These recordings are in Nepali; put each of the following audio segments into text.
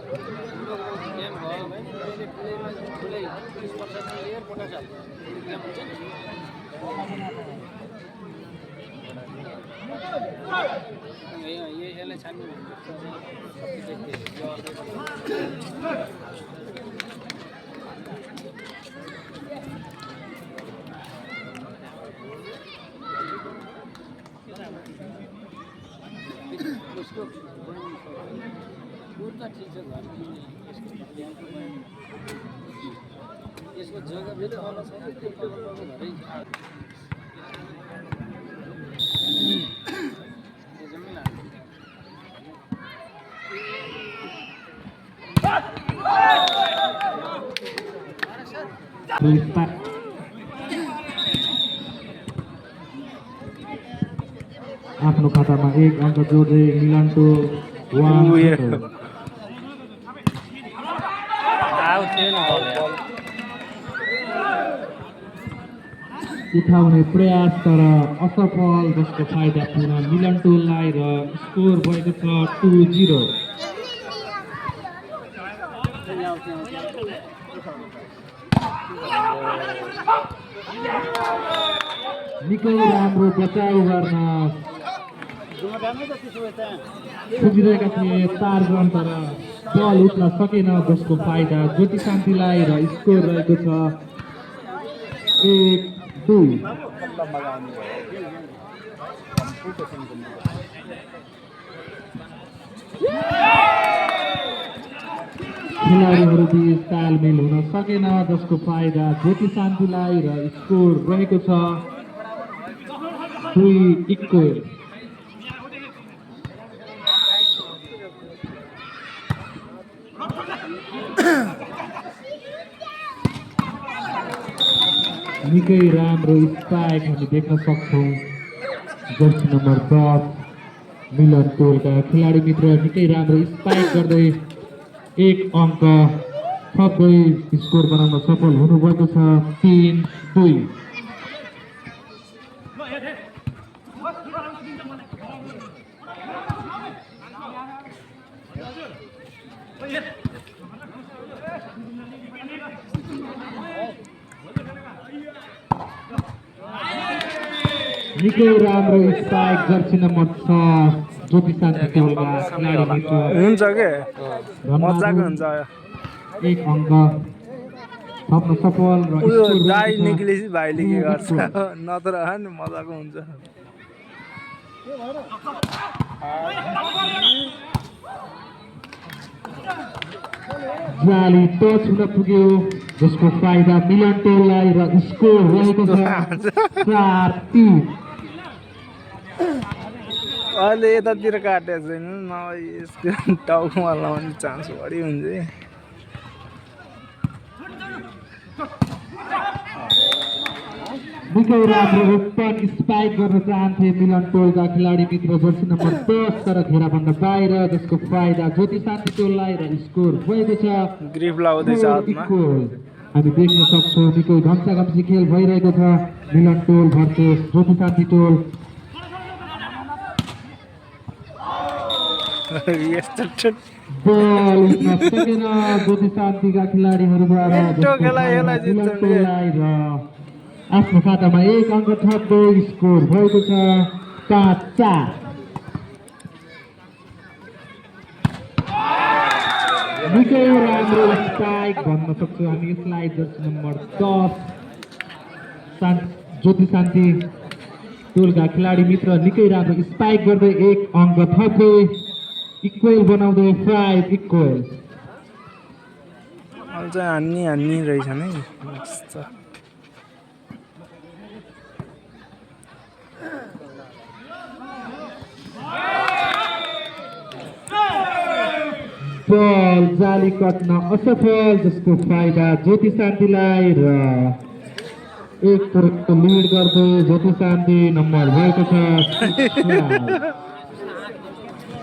गेम भयो भने पहिले ठुलै 30 वर्षको लिएर 50 साल गेम हुन्छ नि यसलाई छान्नु उसको दूर त ठिक छ यसको जग्गा फेरि अलग छ त्यो तलको घरै आफ्नो खातामा 1 अङ्क जोड्दै मिलान्टो 1 उठाउने प्रयास तर असफल जसको फाइदा पुनः मिलान्टोलाई र स्कोर भएको छ 2-0 निकै राम्रो बचाउ गर्न खोजिरहेका थिए 4 रन तर बल उठ्न सकेन जसको फाइदा ज्योति शान्तिलाई र स्कोर रहेको छ 1-2 खेलाडीहरू बीच तालमेल हुन सकेन जसको फाइदा ज्योति शान्तिलाई र स्कोर रहेको छ 2-1 निकै राम्रो स्पाइक हामी देख्न सक्छौँ जर्सी नम्बर 10 मिलन टोलका खेलाडी मित्र निकै राम्रो स्पाइक गर्दै 1 अङ्क थप्दै स्कोर बनाउन सफल हुनुभएको छ 3-2 निकै राम्रो स्पाइक जर्सी नम्बर 6 ज्योति शान्ति टोलका खेलाडी मित्र हुन्छ के मजाको हुन्छ 1 अङ्क थप्न सफल र उयो स्कोर दाइ निक्लेसी भाइले के गर्छ नत्र नि मजाको हुन्छ जाली टच हुन पुग्यो जसको फाइदा मिलन टोललाई र स्कोर रहेको छ 4-3 अहिले यतातिर काटेको छैन नभए यसको टाउकोमा लाउने चान्स बढी हुन्छ निकै राम्रो ओपन स्पाइक गर्न चाहन्थे मिलन टोलका खेलाडी मित्र जर्सी नम्बर 10 तर घेराभन्दा बाहिर जसको फाइदा ज्योति शान्ति टोललाई र स्कोर भएको छ ग्रिप लाउँदैछ हातमा हामी देख्न सक्छौँ निकै घम्साघम्सी खेल भइरहेको छ मिलन टोल भर्सेस ज्योति शान्ति टोल बल उठ्न सकेन ज्योति शान्तिका खेलाडीहरूद्वारा आफ्नो खातामा 1 अङ्क थप्दै स्कोर भएको छ 5-4 निकै राम्रो स्पाइक भन्न सक्छौँ हामी यसलाई जर्सी नम्बर 10 ज्योति शान्ति टोलका खेलाडी मित्र निकै राम्रो स्पाइक गर्दै 1 अङ्क थप्दै इक्वल बनाउँदै 5-इक्वल हान्नी रहेछ नि बल जाली कट्न असफल जसको फाइदा ज्योति शान्तिलाई र 1 करोडको लिड गर्दै ज्योति शान्ति नम्बर भएको छ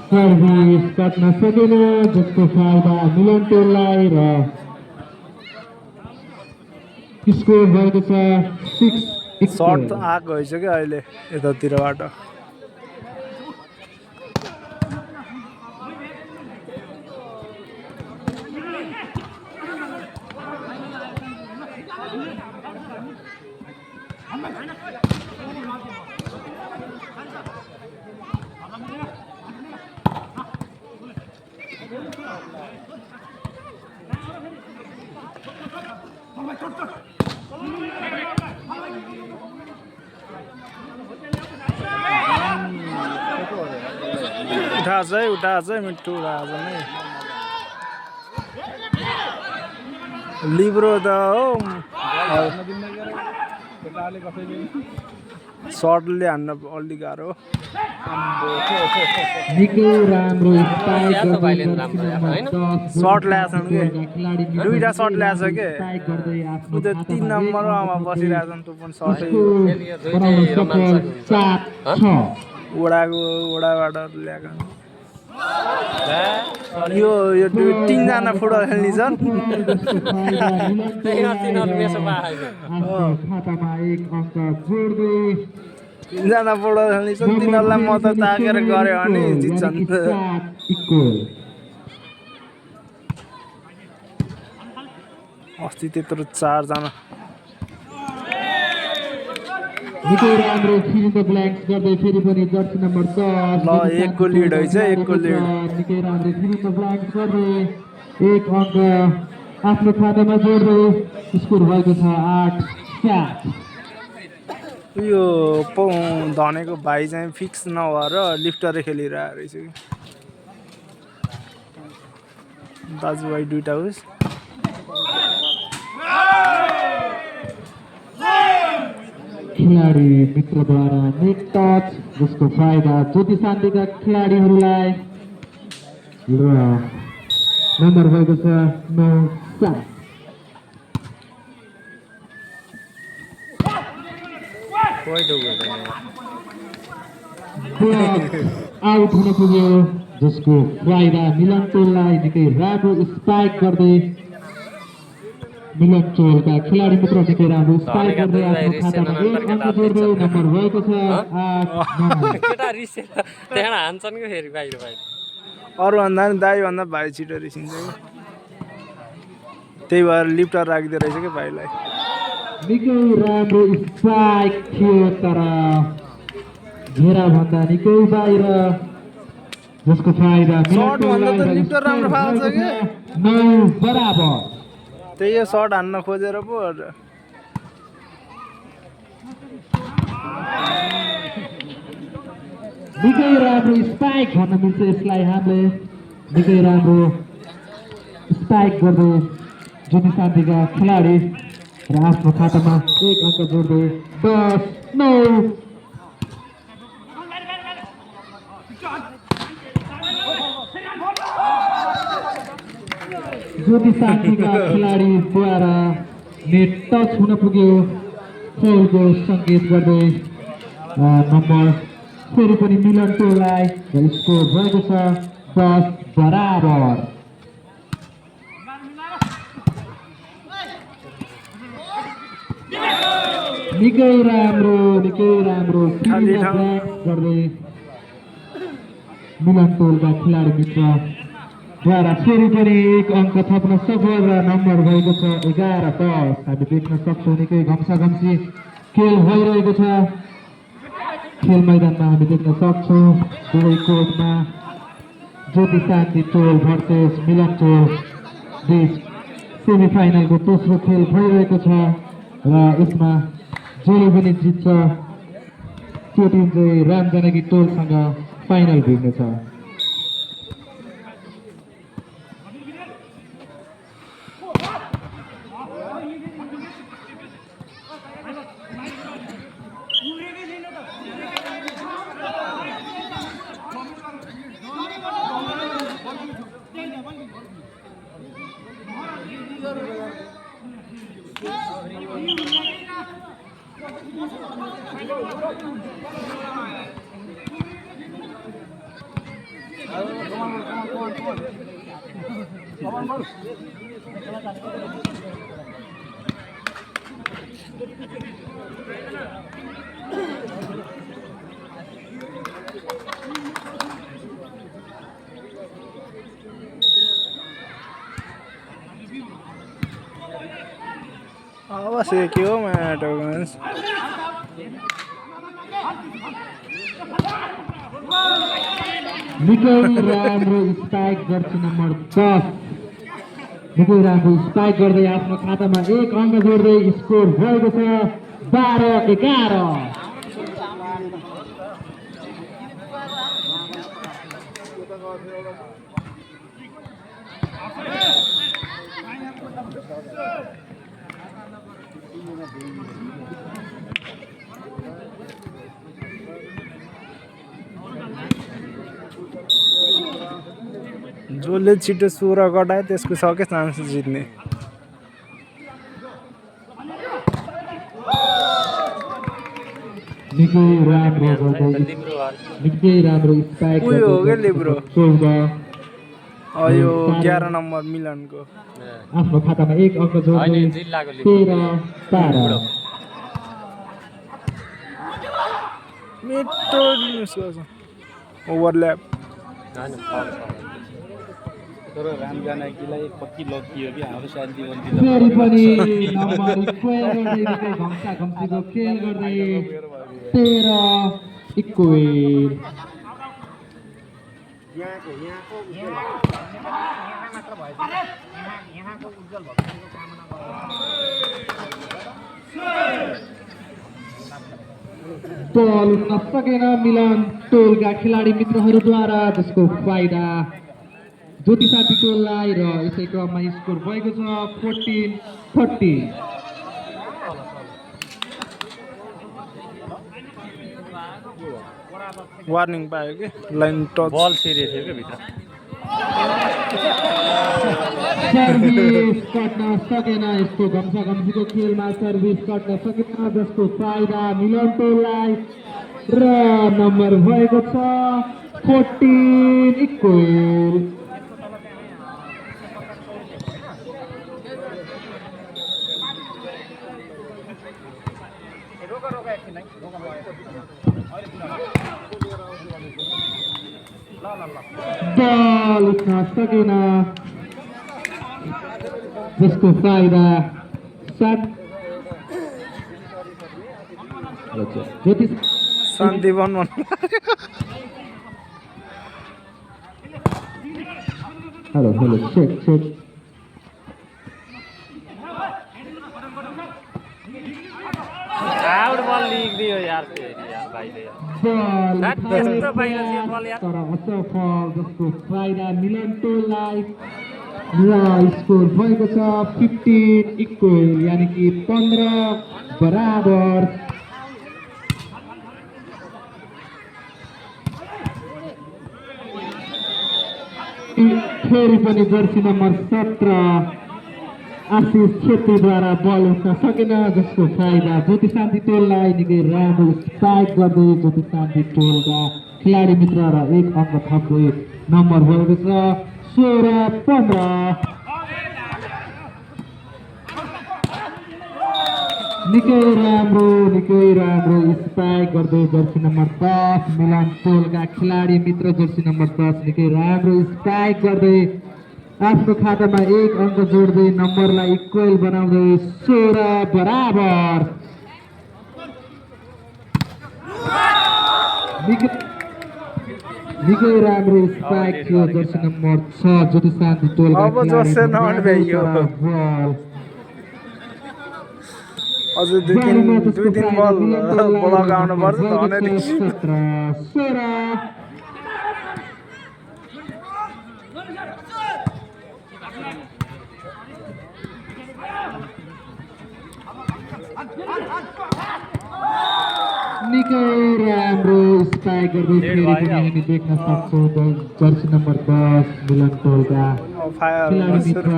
सर्भिस कट्न सकेन जसको फाइदा मिलन टोललाई र स्कोर भएको छ 6 सर्ट त आएको रहेछ क्या अहिले यतातिरबाट उठा है मिट्टू उठा नै लिब्रो त हो सर्टले हान्न अलि गाह्रो निकै राम्रो स्पाइक क्या त भाइले राम्रो यार, हैन? सर्ट ल्याएछन् के खेलाडी दुईटा सर्ट ल्याएछ के स्पाइक गर्दै आफ्नो उ त 3 नम्बरमा बसिरहेछन् त्यो पनि सर्टै बनाउन सफल 7-6 ओडाबाट ल्याएको यो 3 जना फुटबल खेल्ने छन् खातामा 1 अङ्क जोड्दै 3 जना फुटबल खेल्ने छन् तिनीहरूलाई म त ताकेर गरे भने जित्छन् अस्ति त्यत्रो 4 जना निकै राम्रो फिल द ब्ल्याङ्क्स गर्दै फेरि पनि जर्सी नम्बर 10 ल 1 को लिड है छ 1 को लिड निकै राम्रो फिल द ब्ल्याङ्क्स गर्दै 1 अङ्क आफ्नो खातामा जोड्दै स्कोर भएको छ 8-7 यो धनेको भाइ चाहिँ फिक्स नभएर लिफ्टरै खेलिरहेको रहेछ कि दाजुभाइ दुईटा होस् खेलाडी मित्रद्वारा नेट टच जसको फाइदा ज्योति शान्तिका खेलाडीहरूलाई र नम्बर भएको छ 9-7 आउट हुन पुग्यो जसको फाइदा मिलन टोललाई निकै राम्रो स्पाइक गर्दै मिलन टोलका खेलाडी मित्र निकै राम्रो स्पाइक गर्दै आफ्नो खातामा 1 अङ्क जोड्दै नम्बर भएको छ 8-9 केटा रिसेर त्यहाँ हान्छन् के फेरि बाहिर अरू भन्दा नि दाइ भन्दा भाइ छिटो रिसिन्छ कि त्यही भएर लिफ्टर राखिदियो रहेछ कि भाइलाई निकै राम्रो स्पाइक थियो तर घेरा भन्दा निकै बाहिर जसको फाइदा सर्ट भन्दा त लिफ्टर राम्रो फाल्छ कि 9 बराबर त्यही हो सर्ट हान्न खोजेर पो निकै राम्रो स्पाइक भन्न मिल्छ यसलाई हामीले निकै राम्रो स्पाइक गर्दै ज्योति शान्तिका खेलाडी र आफ्नो खातामा 1 अङ्क जोड्दै 10-9 ज्योति शान्तिका खेलाडीद्वारा नेट टच हुन पुग्यो फाउलको सङ्केत गर्दै नम्बर फेरि पनि मिलन टोललाई र स्कोर भएको छ 10 बराबर निकै राम्रो खाली ठाउँ गर्दै मिलन टोलका खेलाडी मित्र द्वारा फेरि पनि 1 अङ्क थप्न सफल र नम्बर भएको छ 11-10 हामी देख्न सक्छौँ निकै घम्साघम्सी खेल भइरहेको छ खेल मैदानमा हामी देख्न सक्छौँ दुवै कोर्टमा ज्योति शान्ति टोल भर्सेस मिलन टोल बीच सेमी फाइनलको दोस्रो खेल भइरहेको छ र यसमा जसले पनि जित्छ त्यो टिम चाहिँ राम जानकी टोलसँग फाइनल भिड्नेछ अब के हो म्याट निकै राम्रो स्पाइक जर्सी नम्बर 10 निकै राम्रो स्पाइक गर्दै आफ्नो खातामा एक अङ्क जोड्दै स्कोर भएको छ 12-11। जसले छिटो 16 गटायो त्यसको सके चान्स जित्ने। निकै राम्रो स्पाइक उयो हो क्या लिब्रो। 14 यो 11 नम्बर मिलनको आफ्नो खातामा एक अङ्क जोड्दै 13-12। मिठो ओभरल्याप तर रामजानकीलाई पक्की लकियो कि हाम्रो शान्ति फेरि पनि नम्बर स्क्वायर गर्दै निकै घम्साघम्सीको खेल गर्दै 13-21। बल उठ्न सकेन मिलन टोलका खेलाडी मित्रहरूद्वारा, जसको फाइदा ज्योतिषा बिटोललाई र यसै क्रममा स्कोर भएको छ 14-30। वार्निङ पायो कि लाइन टच बल सिरियस थियो क्या भित्र। सर्भिस कट्न सकेन, यस्तो घम्साघम्सीको खेलमा सर्भिस कट्न सकेन, जसको फाइदा मिलन टोललाई र नम्बर भएको छ 14-21। बल उठ्न सकेन, जसको फाइदा 7। शान्ति वन हेलो चेक आउट बल लिख दियो यार भाइले त्यस्तो बाहिर थियो बल यार। तर असफल, जसको फाइदा मिलन टोललाई र स्कोर भएको छ 15-21, यानि कि 15 बराबर। फेरि पनि जर्सी नम्बर 17 आशिष छेत्रीद्वारा बल उठ्न सकेन, जसको फाइदा ज्योति शान्ति टोललाई। निकै राम्रो स्पाइक गर्दै ज्योति शान्ति टोलका खेलाडी मित्र र एक अङ्क थप्दै नम्बर भएको छ 16-15। निकै राम्रो स्पाइक गर्दै जर्सी नम्बर 10 मिलन टोलका खेलाडी मित्र, जर्सी नम्बर 10 निकै राम्रो स्पाइक गर्दै आफ्नो खातामा एक अङ्क जोड्दै नम्बरलाई इक्वल बनाउँदै 16 बराबर। निकै राम्रो स्पाइक थियो जर्सी नम्बर 6 ज्योति शान्ति टोलका अब जोर्से नआउनु भ्याइयो। अझ दुई दिन बल लगाउनु पर्छ भने 17-16। निकै राम्रो स्पाइक गर्दै फेरि पनि हामी देख्न सक्छौँ जर्सी नम्बर 10 मिलन टोलका खेलाडी मित्र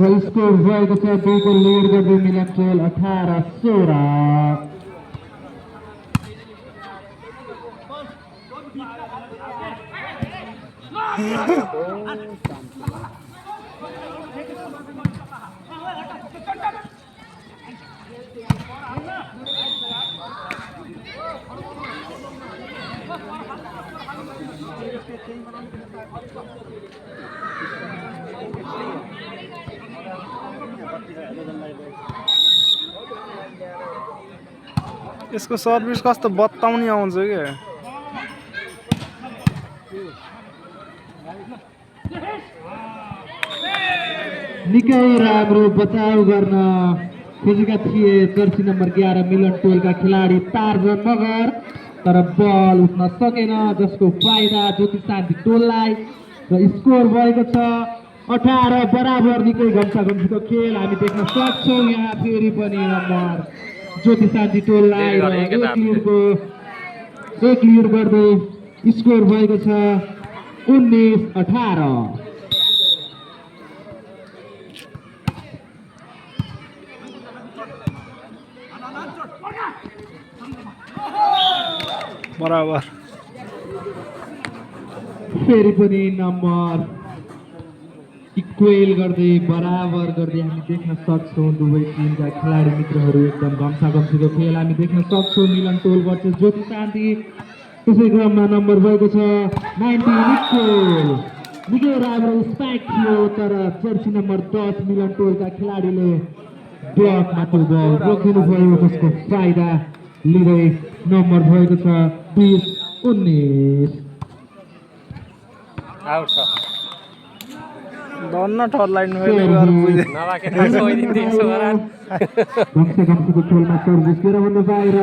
र स्कोर भएको छ 2 को लिड गर्दै मिलन टोल 18-16। यसको सर्भिस कस्तो बताउने आउँछ क्या निकै राम्रो बचाउ गर्न खोजेका थिए जर्सी नम्बर 11 मिलन टोलका खेलाडी टार्जन मगर तर बल उठ्न सकेन जसको फाइदा ज्योति शान्ति टोललाई र स्कोर भएको छ 18 बराबर निकै घम्साघम्सीको खेल हामी देख्न सक्छौँ यहाँ फेरि पनि नम्बर ज्योति शान्ति टोललाई र एक लिड गर्दै स्कोर भएको छ 19-18 बराबर फेरि पनि नम्बर इक्वेल गर्दै बराबर गर्दै हामी देख्न सक्छौँ दुवै टिमका खेलाडी मित्रहरू एकदम घम्साघम्सीको खेल हामी देख्न सक्छौँ मिलन टोल वर्सेस ज्योति शान्ति त्यसै क्रममा नम्बर भएको छ 19 इक्वेल निकै राम्रो स्पाइक थियो तर जर्सी नम्बर 10 मिलन टोलका खेलाडीले ब्लकमा त्यो बल रोकिनु भयो जसको फाइदा लिँदै नम्बर भएको छ 20-19 आउट छ धन्न ठर लाइन मैले गएर बुझे नराखेर सोइदिन्थे यसो गरान घम्साघम्सीको खेलमा सर्भिस गेरभन्दा बाहिर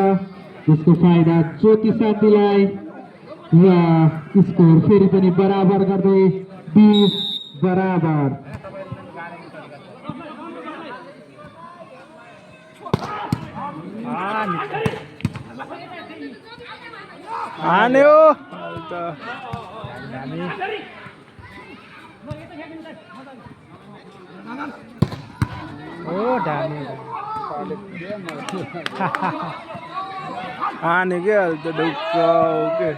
त्यसको फाइदा ज्योति शान्तिलाई र स्कोर फेरि पनि बराबर गर्दै 20 बराबर हान्यो हाने के अहिले त ढुक्क ओके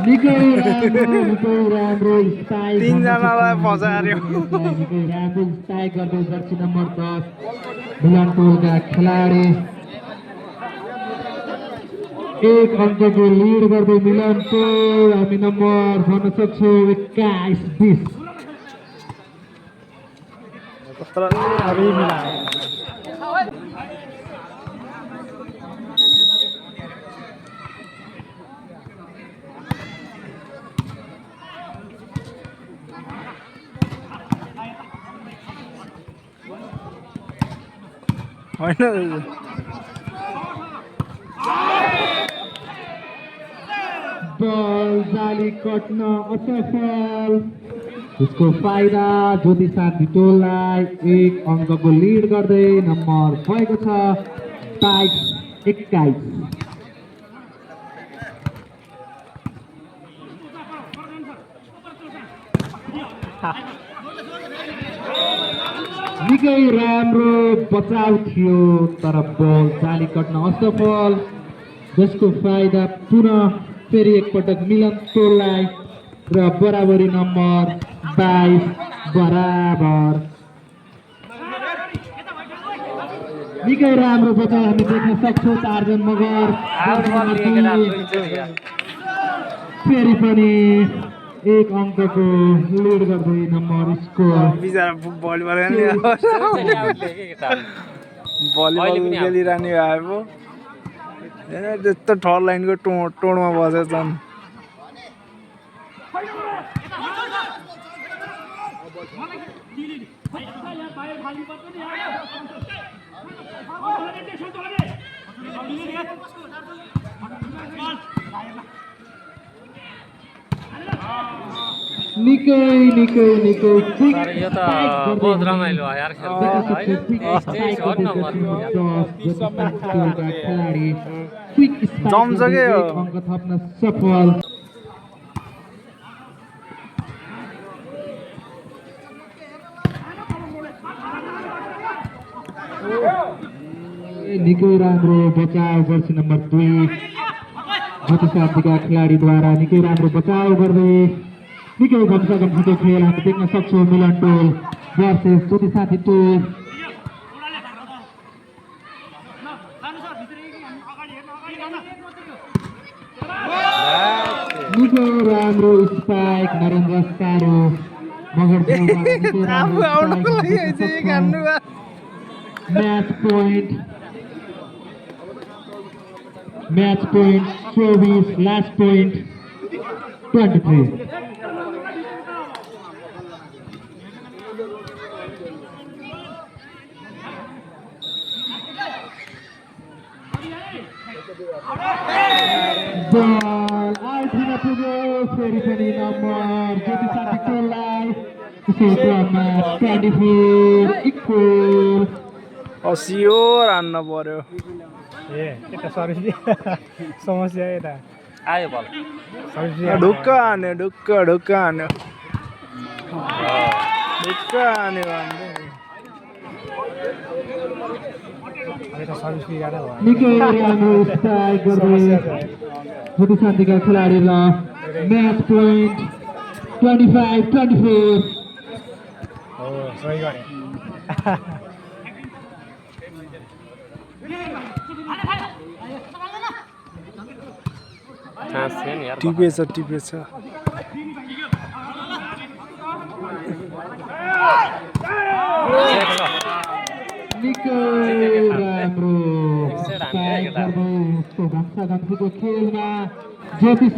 निकै राम्रो स्ट्राइक तीनजनालाई फसार्यो निकै राम्रो स्ट्राइक गर्दै जर्सी नम्बर 10 मिलन टोलका खेलाडी एक अङ्कको लिड गर्दै मिलन टोल हामी नम्बर भन्न सक्छौँ 21-20 होइन बल जाली कट्न असफल त्यसको फाइदा ज्योति शान्ति टोललाई एक अङ्कको लिड गर्दै नम्बर भएको छ 22-21 निकै राम्रो बचाउ थियो तर बल जाली कट्न असफल जसको फाइदा पुनः फेरि एकपटक मिलन टोललाई र बराबरी नम्बर 22 बराबर निकै राम्रो बचाउ हामी देख्न सक्छौँ टार्जन मगर फेरि पनि एक अङ्कको लिड गर्दै नम्बर स्कोर बिचरा भलिबल खेलिरहने भए पो त्यस्तो ठर लाइनको टोडमा बसेछन् निकै तर यो त बहुत रमाइलो भयो यार खेल जम्छ के हो अङ्क थप्न सफल निकै राम्रो बचाउ जर्सी नम्बर 2 ज्योति शान्तिका खेलाडीद्वारा निकै राम्रो बचाउ गर्दै निकै घम्साघम्सीको खेल हामी देख्न सक्छौँ मिलन टोल वर्सेस ज्योति शान्ति टोल निकै राम्रो स्पाइक नरेन्द्र सारो मगर गोलबाट निकै आफू राम्रो आउनको लागि strike आइसक्यो देख्न गान्नु सक्छौँ। म्याच पोइन्ट 24 लास्ट पोइन्ट 23 बल आउट हुन पुग्यो फेरि पनि नम्बर ज्योति साथी टोललाई त्यसै क्रममा 24 इक्वल हसियो हान्न पर्यो ए यता सर्भिस समस्या यता आयो बल सर्भिस ढुक्क हान्यो ढुक्क ढुक्क हान्यो ढुक्क हान्यो भन्दै यता सर्भिस बिगाडे भयो निकै राम्रो स्ट्राइक गर्दै ज्योति शान्तिका खेलाडीलाई म्याच पोइन्ट 25-24 हो सही गरे चान्स थियो नि यार टिपेछ निकै राम्रो स्ट्राइक गर्दै यस्तो घम्साघम्सीको खेलमा ज्योति